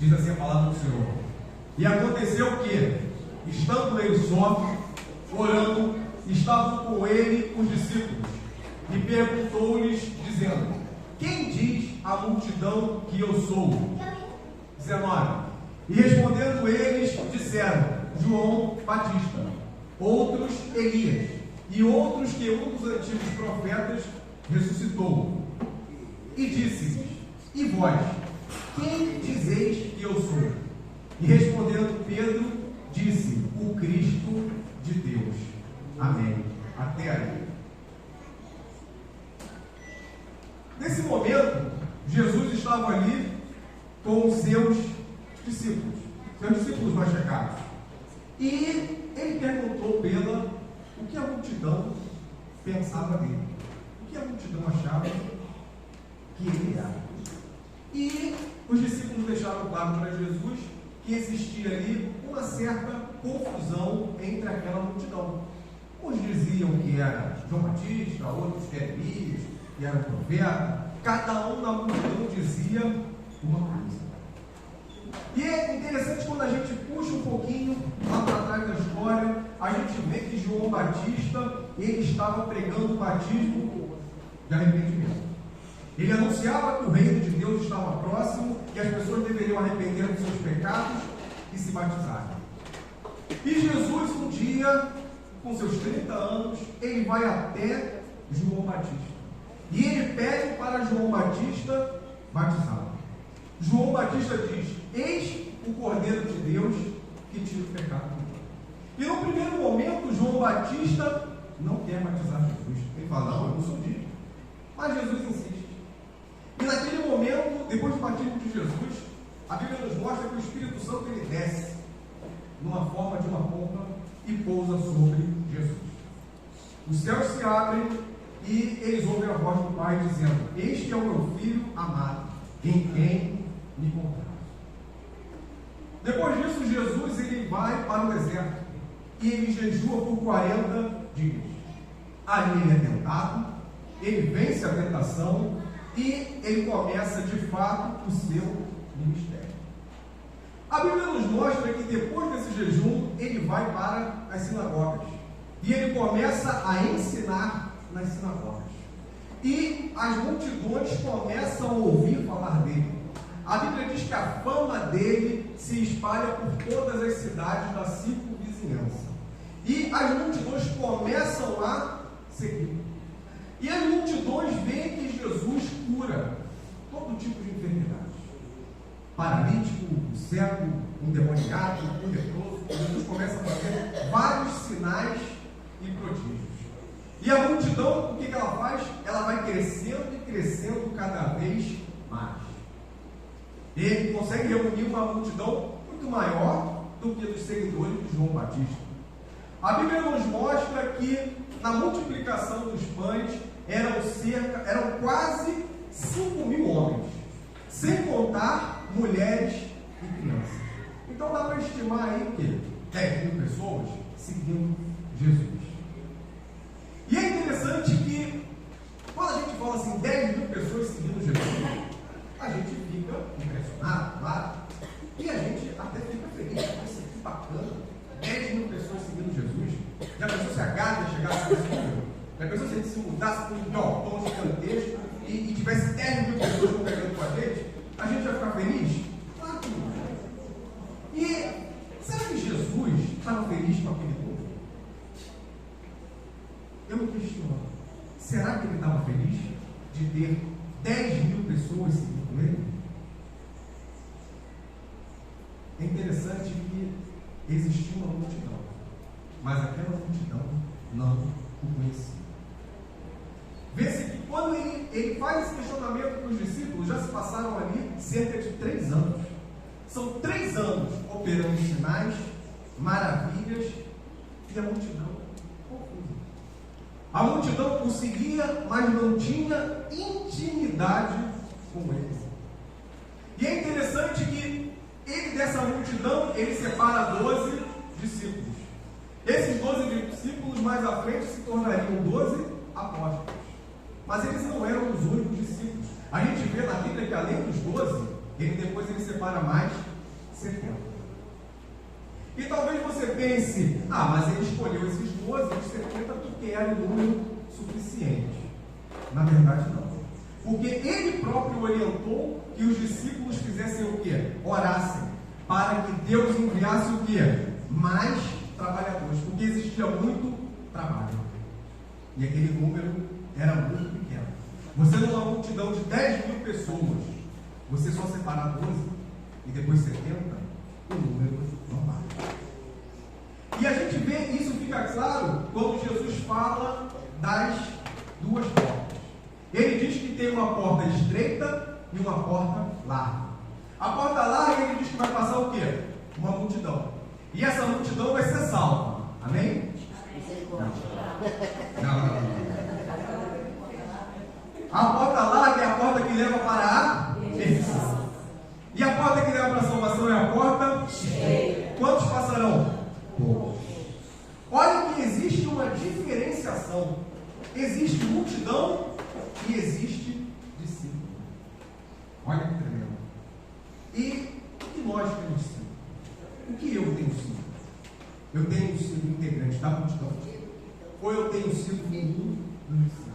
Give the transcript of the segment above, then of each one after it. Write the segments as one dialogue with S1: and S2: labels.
S1: Diz assim a palavra do Senhor. E aconteceu que, estando ele só, orando, estavam com ele os discípulos, e perguntou-lhes, dizendo: quem diz a multidão que eu sou? 19. E respondendo eles, disseram: João Batista, outros Elias, e outros que um dos antigos profetas ressuscitou. E disse-lhes: e vós, quem dizeis que eu sou? E respondendo Pedro, disse: o Cristo de Deus. Amém. Até aí. Nesse momento, Jesus estava ali com os seus discípulos mais chegados. E ele perguntou pela o que a multidão pensava dele, o que a multidão achava que ele era. E os discípulos deixaram claro para Jesus que existia ali uma certa confusão entre aquela multidão. Uns diziam que era João Batista, outros que era Elias, que era um profeta. Cada um na multidão dizia uma coisa. E é interessante quando a gente puxa um pouquinho lá para trás da história, a gente vê que João Batista, ele estava pregando o batismo de arrependimento. Ele anunciava que o reino de Deus estava próximo, que as pessoas deveriam arrepender dos seus pecados e se batizarem. E Jesus, um dia, com seus 30 anos, ele vai até João Batista. E ele pede para João Batista batizá-lo. João Batista diz: eis o Cordeiro de Deus que tira o pecado do mundo. E no primeiro momento, João Batista não quer batizar Jesus. Ele fala: não, eu não sou digno. Mas Jesus insiste. E naquele momento, depois do batismo de Jesus, a Bíblia nos mostra que o Espírito Santo ele desce numa forma de uma pomba e pousa sobre Jesus. Os céus se abrem e eles ouvem a voz do Pai dizendo: este é o meu Filho amado, em quem me comprazo. Depois disso, Jesus ele vai para o deserto e ele jejua por 40 dias. Ali ele é tentado, ele vence a tentação e ele começa de fato o seu ministério. A Bíblia nos mostra que depois desse jejum ele vai para as sinagogas e ele começa a ensinar nas sinagogas. E as multidões começam a ouvir falar dele. A Bíblia diz que a fama dele se espalha por todas as cidades da circunvizinhança. E as multidões começam a seguir. E as multidões veem que Jesus cura todo tipo de enfermidade. Paralítico, cego, endemoniado, leproso. Jesus começa a fazer vários sinais e prodígios. E a multidão, o que ela faz? Ela vai crescendo e crescendo cada vez mais. Ele consegue reunir uma multidão muito maior do que os seguidores de João Batista. A Bíblia nos mostra que na multiplicação dos pães eram quase 5.000 homens, sem contar mulheres e crianças. Então dá para estimar aí que 10.000 pessoas seguindo Jesus. E é interessante que quando a gente fala assim, 10.000 pessoas seguindo Jesus, a gente fica impressionado, claro, e a gente até fica feliz. Nossa, que bacana, 10.000 pessoas seguindo Jesus. Já pensou se a Gávea chegasse nesse número? Já pensou se a gente se mudasse para um galpão gigantesco e tivesse 10.000 pessoas congregando com a gente ia ficar feliz? Claro que não. E será que Jesus estava feliz com aquele povo? Eu me questiono. Será que ele estava feliz de ter 10.000 pessoas seguindo ele? É interessante que existia uma multidão, mas aquela multidão não o conhecia. Vê-se que quando ele faz esse questionamento para os discípulos, já se passaram ali cerca de 3 anos. São 3 anos operando sinais, maravilhas, e a multidão confusa. A multidão conseguia, mas não tinha intimidade com ele. E é interessante que ele, dessa multidão, ele separa 12 discípulos. Esses 12 discípulos mais à frente se tornariam 12 apóstolos. Mas eles não eram os únicos discípulos. A gente vê na Bíblia que além dos 12, ele separa mais 70. E talvez você pense, mas ele escolheu esses 12, os 70, porque era um número suficiente. Na verdade, não. Porque ele próprio orientou que os discípulos fizessem o quê? Orassem, para que Deus enviasse o quê? Mais trabalhadores, porque existia muito trabalho. E aquele número era muito pequeno. Você numa multidão de 10 mil pessoas, você só separar 12 e depois 70, o número não bate. E a gente vê, isso fica claro quando Jesus fala das duas portas. Ele diz que tem uma porta estreita e uma porta larga. A porta larga, ele diz que vai passar o quê? Uma multidão. E essa multidão vai ser salva. Amém? Não. A porta larga é a porta que leva para a perdição. E a porta que leva para a salvação é a porta estreita. Quantos passarão? Poucos. Olha que existe uma diferenciação. Existe multidão e existe discípulo. Olha que tremendo. E o que nós temos sido? O que eu tenho sido? Eu tenho sido integrante da multidão? Ou eu tenho sido um dos discípulos?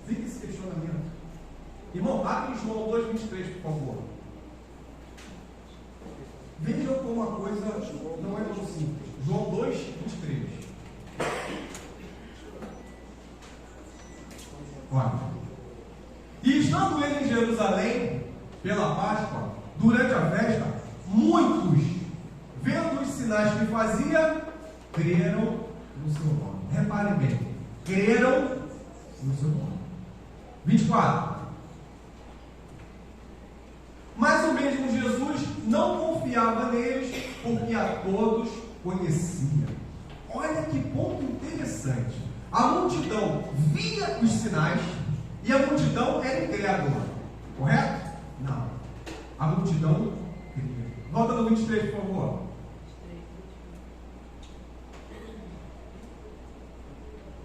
S1: Fica esse questionamento. Irmão, abre João 2,23, por favor. Vejam como a coisa não é tão simples. João 2,23. Olha. E estando ele em Jerusalém, pela Páscoa, durante a festa, muitos, vendo os sinais que fazia, creram no seu nome. Reparem bem, creram no seu nome. 24. Mas o mesmo Jesus não confiava neles, porque a todos conhecia. Olha que ponto interessante. A multidão via os sinais e a multidão era incrédula. Correto? Não. A multidão cria. Volta no 23, por favor.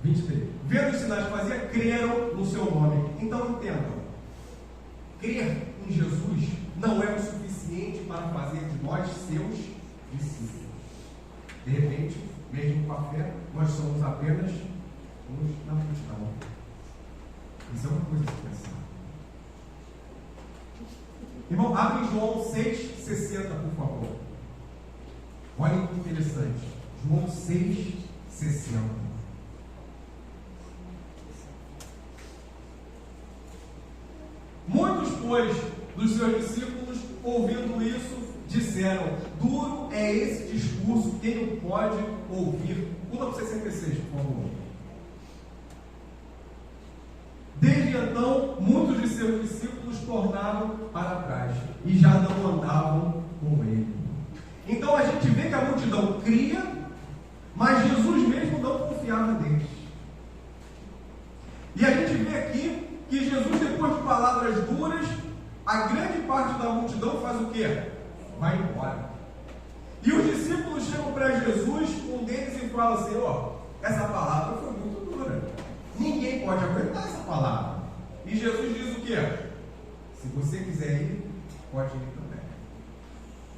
S1: Vendo os sinais que fazia, creram no seu nome. Então entendam, crer em Jesus não é o suficiente para fazer de nós seus discípulos. De repente, mesmo com a fé, nós somos apenas uns na multidão. Isso é uma coisa a pensar. Irmão, abre João 6,60, por favor. Olha que interessante. João 6,60. Muitos, pois, dos seus discípulos, ouvindo isso, disseram: duro é esse discurso, quem o pode ouvir? Pula para 66, por favor. Desde então, muitos de seus discípulos tornaram para trás e já não andavam com ele. Então a gente vê que a multidão cria, mas Jesus mesmo não confiava neles. E a gente vê aqui que Jesus, depois de palavras duras, a grande parte da multidão faz o quê? Vai embora. E os discípulos chegam para Jesus, um deles, e fala: Senhor, essa palavra foi muito dura. Ninguém pode aguentar essa palavra. E Jesus diz o quê? Se você quiser ir, pode ir também.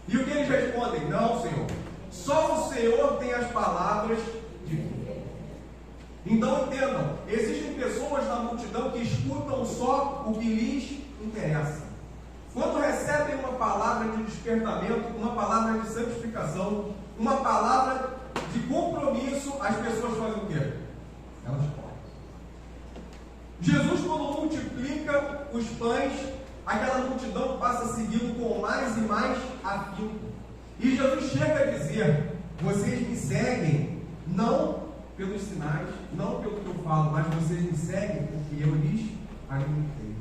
S1: E o que eles respondem? Não, Senhor. Só o Senhor tem as palavras de vida. Então entendam, existem pessoas na multidão que escutam só o que lhes interessa. Quando recebem uma palavra de despertamento, uma palavra de santificação, uma palavra de compromisso, as pessoas fazem o quê? Elas correm. Jesus, quando multiplica os pães, aquela multidão passa a segui-lo com mais e mais afinco. E Jesus chega a dizer: vocês me seguem não pelos sinais, não pelo que eu falo, mas vocês me seguem porque eu lhes alimentei.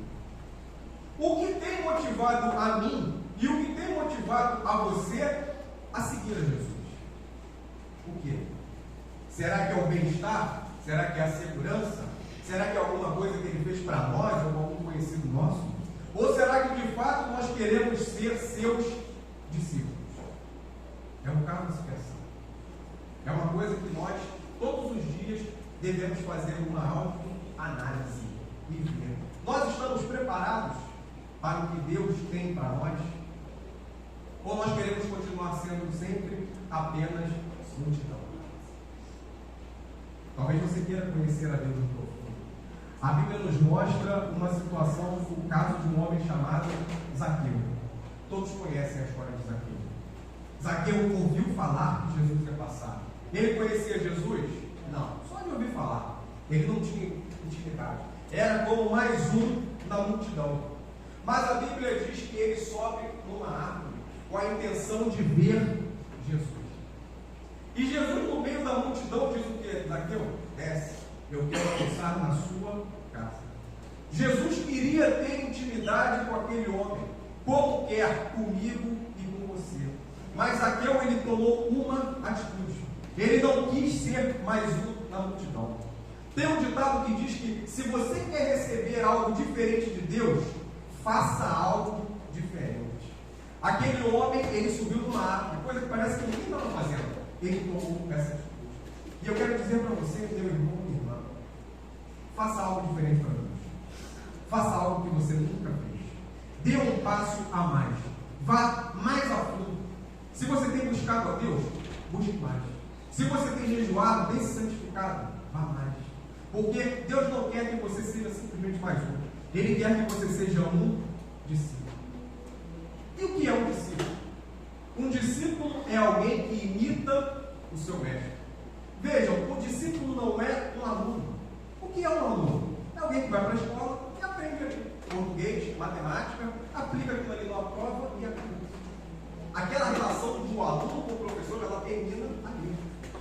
S1: O que tem motivado a mim e o que tem motivado a você a seguir a Jesus? O quê? Será que é o bem-estar? Será que é a segurança? Será que é alguma coisa que ele fez para nós ou algum conhecido nosso? Ou será que de fato nós queremos ser seus discípulos? É um caso de se pensar. É uma coisa que nós todos os dias devemos fazer uma autoanálise e ver. Nós estamos preparados para o que Deus tem para nós? Ou nós queremos sendo sempre apenas multidão. Talvez você queira conhecer a Deus no profundo. A Bíblia nos mostra uma situação, o caso de um homem chamado Zaqueu. Todos conhecem a história de Zaqueu. Zaqueu ouviu falar que Jesus ia passar. Ele conhecia Jesus? Não, só de ouvir falar. Ele não tinha intimidade. Era como mais um na multidão. Mas a Bíblia diz que ele sobe numa árvore com a intenção de ver Jesus. E Jesus, no meio da multidão, diz o que? Zaqueu, desce, eu quero almoçar na sua casa. Jesus queria ter intimidade com aquele homem, como quer comigo e com você. Mas Zaqueu, ele tomou uma atitude. Ele não quis ser mais um na multidão. Tem um ditado que diz que se você quer receber algo diferente de Deus, faça algo diferente. Aquele homem, ele subiu numa árvore, coisa que parece que ninguém estava fazendo. Ele tomou essa atitude. E eu quero dizer para você, meu irmão e irmã, faça algo diferente para Deus. Faça algo que você nunca fez. Dê um passo a mais. Vá mais a fundo. Se você tem buscado a Deus, busque mais. Se você tem jejuado, tem se santificado, vá mais. Porque Deus não quer que você seja simplesmente mais um. Ele quer que você seja um discípulo. E o que é um discípulo? Um discípulo é alguém que imita o seu mestre. Vejam, o discípulo não é um aluno. O que é um aluno? É alguém que vai para a escola e aprende ali português, matemática, aplica aquilo ali numa prova e aplica. Aquela relação do aluno com o professor, ela termina ali.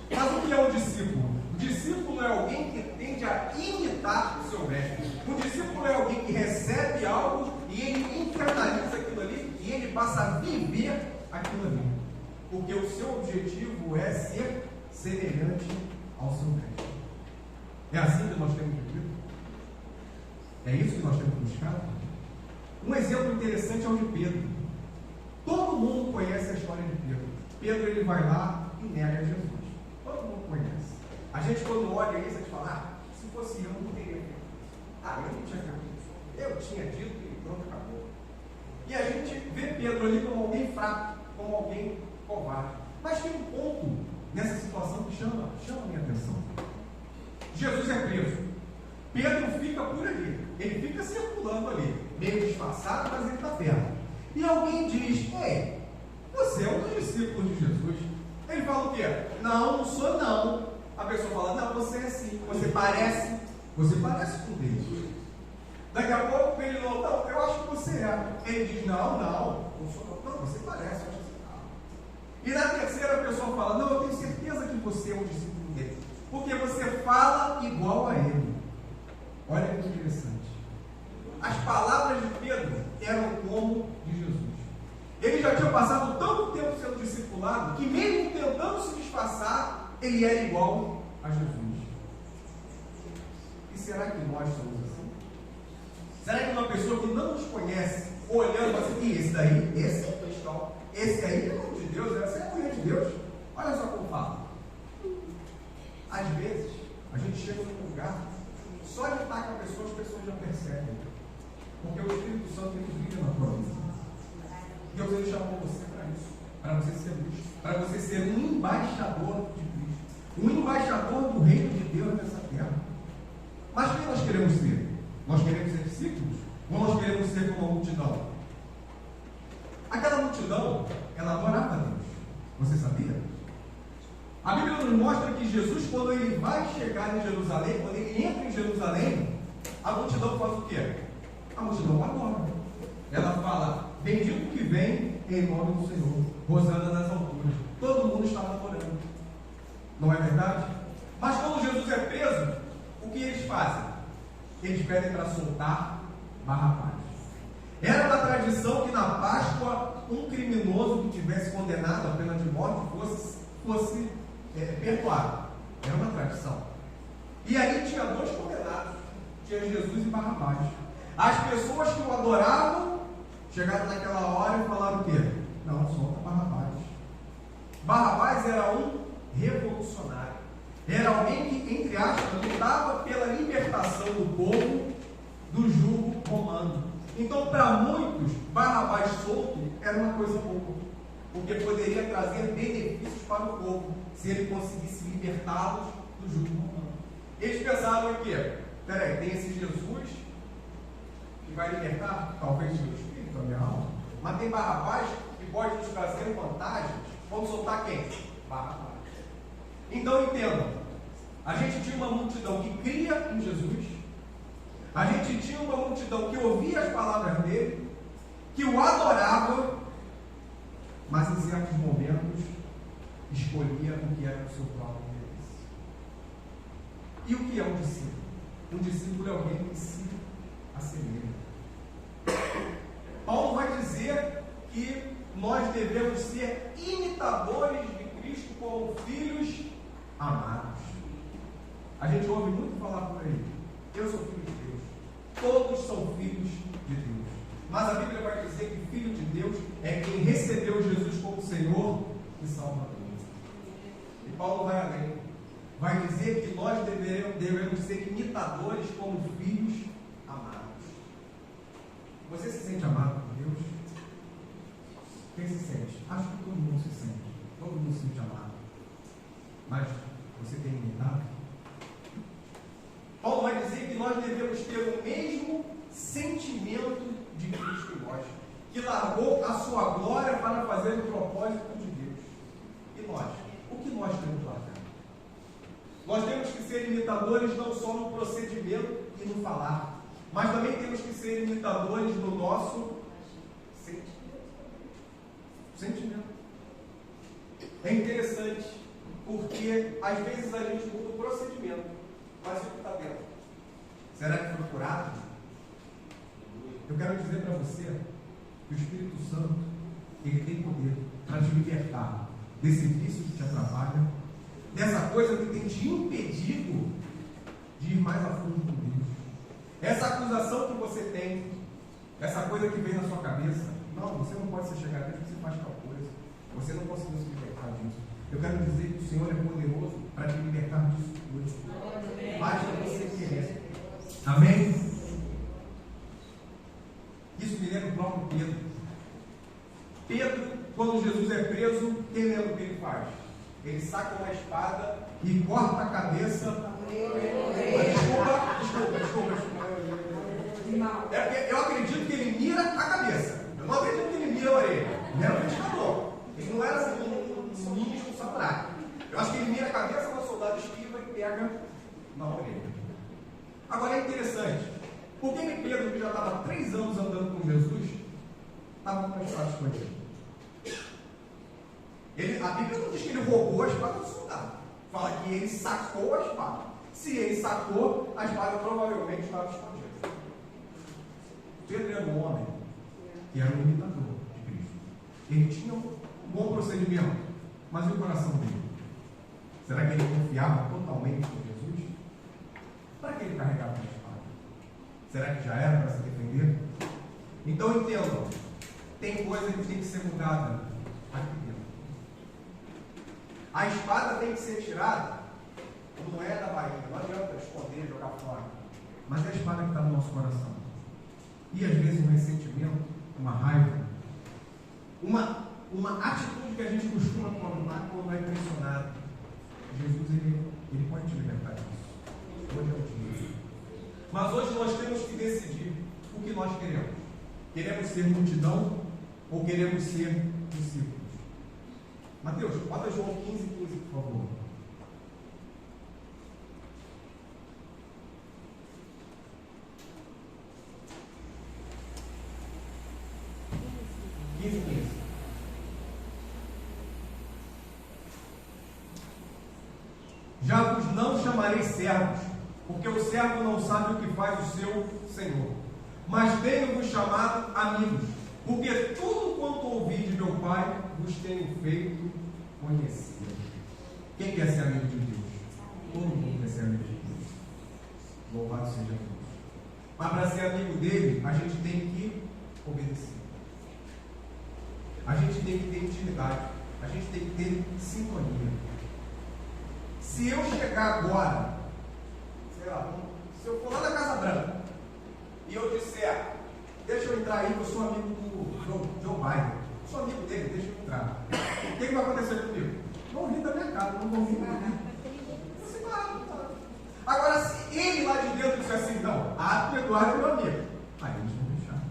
S1: Mas o que é um discípulo? O discípulo é alguém que tende a imitar o seu mestre. O discípulo é alguém que recebe algo e ele internaliza aquilo ali e ele passa a viver aquilo ali. Porque o seu objetivo é ser semelhante ao seu mestre. É assim que nós temos vivido? É isso que nós temos buscado? Um exemplo interessante é o de Pedro. Todo mundo conhece a história de Pedro. Pedro, ele vai lá e nega Jesus. Todo mundo conhece. A gente, quando olha isso, a gente fala, se fosse eu, não teria feito. Eu não tinha feito isso. Eu tinha dito e pronto, acabou. E a gente vê Pedro ali como alguém fraco, como alguém covarde. Mas tem um ponto nessa situação que chama a minha atenção. Jesus é preso. Pedro fica por ali. Ele fica circulando ali, meio disfarçado, mas ele está perto. E alguém diz, ei, você é um dos discípulos de Jesus. Ele fala o quê? Não sou não. A pessoa fala, não, você é sim. Você parece com Deus. Daqui a pouco ele não, eu acho que você é. Ele diz, não sou não, você parece, eu acho que você tá. E na terceira a pessoa fala, não, eu tenho certeza que você é um discípulo dele. Porque você fala igual a ele. Olha que interessante. As palavras de Pedro eram como de Jesus. Ele já tinha passado tanto tempo sendo discipulado que mesmo tentando se disfarçar, ele era igual a Jesus. E será que nós somos assim? Será que uma pessoa que não nos conhece, olhando assim, esse é cristão, esse aí é filho de Deus, essa é a mulher de Deus? Olha só como fala. Às vezes, a gente chega num lugar, só de estar com a pessoa, as pessoas já percebem. Porque o Espírito Santo ele brilha na tua vida. Deus ele chamou você para isso, para você ser luz, para você ser um embaixador de Cristo, um embaixador do reino de Deus nessa terra. Mas quem nós queremos ser? Nós queremos ser discípulos? Ou nós queremos ser como a multidão? Aquela multidão, ela adorava a Deus. Você sabia? A Bíblia nos mostra que Jesus, quando ele vai chegar em Jerusalém, quando ele entra em Jerusalém, a multidão faz o quê? A multidão adora. Ela fala, bendito que vem em nome do Senhor, Hosana nas alturas. Todo mundo estava adorando. Não é verdade? Mas quando Jesus é preso, o que eles fazem? Eles pedem para soltar Barrabás. Era da tradição que na Páscoa um criminoso que tivesse condenado à pena de morte fosse perdoado. Era uma tradição. E aí tinha dois condenados, tinha Jesus e Barrabás. As pessoas que o adoravam chegaram naquela hora e falaram o quê? Não, solta Barrabás. Barrabás era um revolucionário. Era alguém que, entre aspas, lutava pela libertação do povo do jugo romano. Então, para muitos, Barrabás solto era uma coisa boa. porque poderia trazer benefícios para o povo, se ele conseguisse libertá-los do jugo romano. Eles pensaram em quê? Peraí, tem esse Jesus que vai libertar, talvez, meu espírito, a minha alma, mas tem Barrabás que pode nos trazer vantagens. Vamos soltar quem? Barrabás. Então entendam, a gente tinha uma multidão que cria em Jesus, a gente tinha uma multidão que ouvia as palavras dele, que o adorava, mas em certos momentos escolhia o que era o seu próprio interesse. E o que é um discípulo? Um discípulo é alguém que se assemelha. Paulo vai dizer que nós devemos ser imitadores de Cristo como filhos amados. A gente ouve muito falar por aí: eu sou filho de Deus. Todos são filhos de Deus. Mas a Bíblia vai dizer que filho de Deus é quem recebeu Jesus como Senhor e Salvador. E Paulo vai além. Vai dizer que nós devemos ser imitadores como filhos amados. Você se sente amado por Deus? Quem se sente? Acho que todo mundo se sente. Todo mundo se sente amado. Mas você tem imitado? Paulo vai dizer que nós devemos ter o mesmo sentimento de Cristo em nós, que largou a sua glória para fazer o propósito de Deus. E nós? O que nós temos largado? Nós temos que ser imitadores não só no procedimento e no falar, mas também temos que ser imitadores no nosso sentimento. É interessante, porque às vezes a gente muda o procedimento, mas o que está dentro? Será que foi curado? Eu quero dizer para você que o Espírito Santo, ele tem poder para te libertar desse vício que te atrapalha, dessa coisa que tem te impedido de ir mais a fundo com Deus. Essa acusação que você tem, essa coisa que vem na sua cabeça: não, você não pode ser chegado a Deus, você faz tal coisa, você não conseguiu se libertar disso. Eu quero dizer que o Senhor é poderoso para te libertar disso hoje. Basta você querer. Amém? Isso me lembra o próprio Pedro. Pedro, quando Jesus é preso, quem lembra o que ele faz? Ele saca uma espada e corta a cabeça. Desculpa. É porque eu acredito que ele mira a cabeça. Eu não acredito que ele mira a orelha. Ele era um pescador. Ele não era assim um ninja, um samurai. Eu acho que ele mira a cabeça, mas o soldado esquiva e pega na orelha. Agora é interessante. Por que Pedro, que já estava 3 anos andando com Jesus, estava com a espada escondida? A Bíblia não diz que ele roubou a espada do soldado. Fala que ele sacou a espada. Se ele sacou, a espada provavelmente estava escondida. Pedro era um homem que era um imitador de Cristo. Ele tinha um bom procedimento, mas e o coração dele? Será que ele confiava totalmente em Jesus? Para que ele carregava a espada? Será que já era para se defender? Então entendam, tem coisa que tem que ser mudada aqui dentro. A espada tem que ser tirada, não é da barriga, não adianta esconder, jogar fora, mas é a espada que está no nosso coração. E às vezes um ressentimento, uma raiva, uma atitude que a gente costuma tomar quando é impressionado. Jesus, ele pode te libertar disso. Hoje é o dia. Mas hoje nós temos que decidir o que nós queremos. Queremos ser multidão ou queremos ser discípulos? Mateus, bota João 15, por favor. Já vos não chamarei servos, porque o servo não sabe o que faz o seu senhor. Mas tenho-vos chamado amigos, porque tudo quanto ouvi de meu Pai vos tenho feito conhecer. Quem quer ser amigo de Deus? Todo mundo quer ser amigo de Deus. Louvado seja Deus. Mas para ser amigo dele, a gente tem que obedecer. A gente tem que ter intimidade. A gente tem que ter sintonia. Se eu chegar agora, sei lá, se eu for lá da Casa Branca e eu disser: deixa eu entrar aí, eu sou amigo do Joe Biden, sou amigo dele, deixa eu entrar. O que vai acontecer comigo? Vão rir da minha cara, não vão rir da Agora, se ele lá de dentro disser assim, não, o Eduardo é meu amigo, aí eles vão deixar.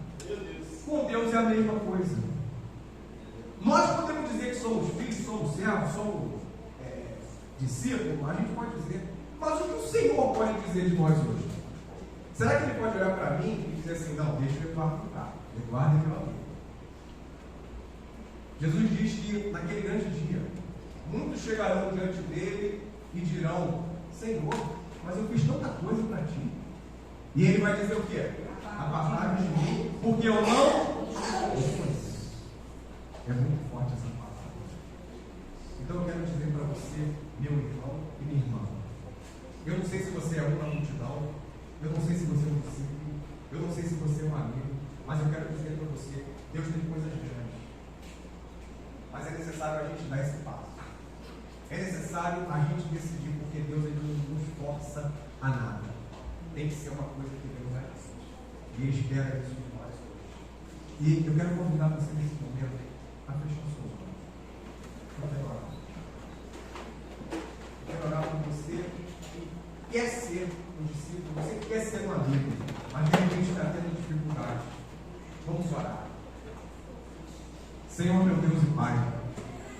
S1: Com Deus é a mesma coisa. Nós podemos dizer que somos filhos, somos servos, somos discípulos, a gente pode dizer. Mas o que o Senhor pode dizer de nós hoje? Será que ele pode olhar para mim e dizer assim, não, deixa o Eduardo ficar. Eduardo é meu amigo. Jesus diz que naquele grande dia, muitos chegarão diante dele e dirão, Senhor, mas eu fiz tanta coisa para ti. E ele vai dizer o quê? Apartai-vos de mim, porque eu não conheço. É muito forte essa palavra. Então eu quero dizer para você, meu irmão e minha irmã, eu não sei se você é um na multidão, eu não sei se você é um discípulo, eu não sei se você é um amigo, mas eu quero dizer para você, Deus tem coisas grandes. Mas é necessário a gente dar esse passo. É necessário a gente decidir, porque Deus ele não nos força a nada. Tem que ser uma coisa que Deus é. E Ele espera isso de nós hoje. E eu quero convidar você nesse momento a fechar o seu olho. Eu quero orar. Eu quero orar por você que quer ser um discípulo, você que quer ser um amigo, mas de repente está tendo dificuldade. Vamos orar. Senhor, meu Deus e Pai,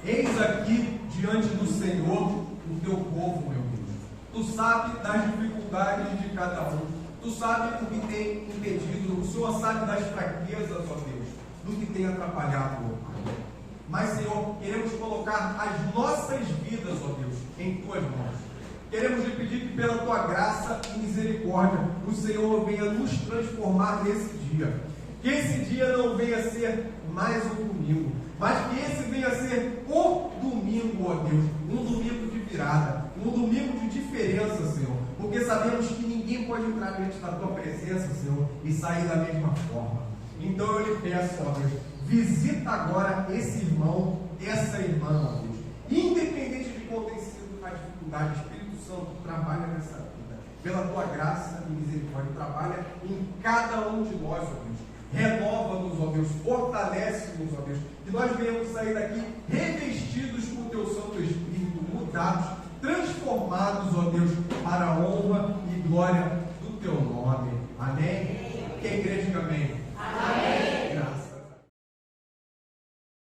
S1: eis aqui diante do Senhor o teu povo, meu Deus. Tu sabe das dificuldades de cada um. Tu sabe o que tem impedido. O Senhor sabe das fraquezas, ó Deus, do que tem atrapalhado, ó Pai. Mas, Senhor, queremos colocar as nossas vidas, ó Deus, em tuas mãos. Queremos lhe pedir que pela tua graça e misericórdia o Senhor venha nos transformar nesse dia. Que esse dia não venha ser mais um domingo, mas que esse venha a ser o domingo, ó Deus, um domingo de virada, um domingo de diferença, Senhor, porque sabemos que ninguém pode entrar diante da tua presença, Senhor, e sair da mesma forma. Então eu lhe peço, ó Deus, visita agora esse irmão, essa irmã, ó Deus, independente de qual tem sido a dificuldade, Espírito Santo, trabalha nessa vida, pela tua graça e misericórdia, trabalha em cada um de nós, ó Deus. Renova-nos, ó Deus, fortalece-nos, ó Deus, que nós venhamos sair daqui revestidos com o teu Santo Espírito, mudados, transformados, ó Deus, para a honra e glória